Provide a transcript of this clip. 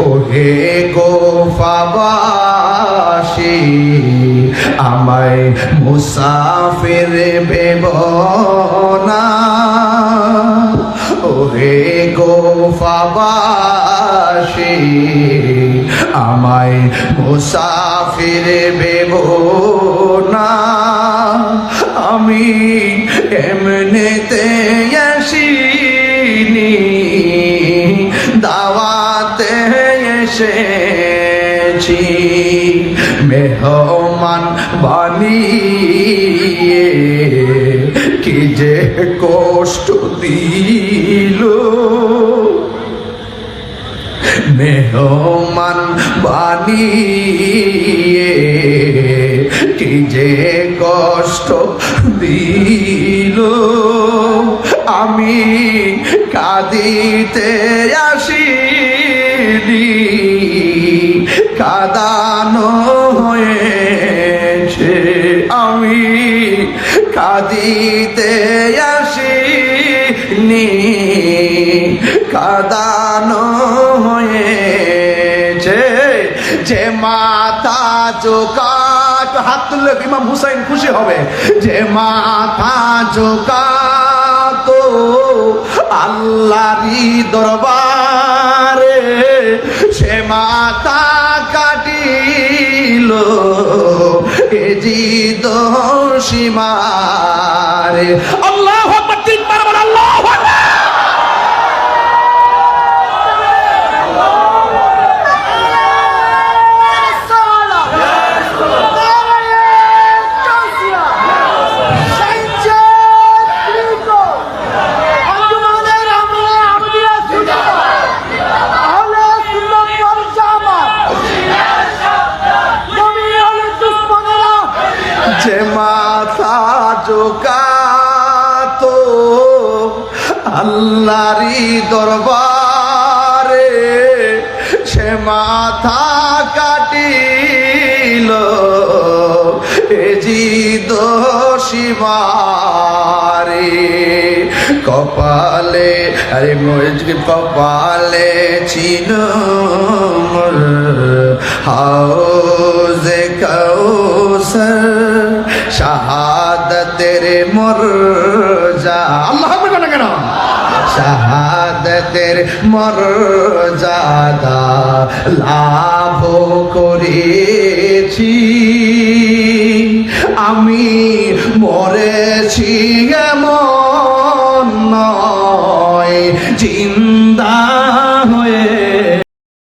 ওহে গোফাবাসী আমায় মুসাফির ভেবনা, ওহে গোফাবাসী আমায় মুসাফির ভেবনা। আমি এমনিতে আসিনি, দাওয়াতে এসেছি। মেহমান বানিয়ে কি যে কষ্ট দিল, মেহমান বানিয়ে কি যে কষ্ট দিল। আমি কাঁদিতে আসিনি, কাঁদানো হয়েছে। আমি কাঁদিতে আসিনি, কাঁদানো হয়েছে। যে মাথা ঝোঁকা, হাত তুললে ইমাম হুসাইন খুশি হবে। যে মাথা ঝোঁকাতো আল্লাহরই দরবারে, সে মাথা কাটিল এ জিদ সীমারে। আল্লাহু আকবার, তিনবার বল আল্লাহু আকবার। যে মাথা ঝোঁকাতো আল্লাহরই দরবারে, সে মাথা কাটিল এ জিদ সীমারে। কপালে আরে কপালে ছিল মোর হাউজে কাউসার, শাহাদাতের মর্যাদা। আল্লাহ বলবেন না কেন? শাহাদাতের মর্যাদা লাভ করেছি। আমি মরেছি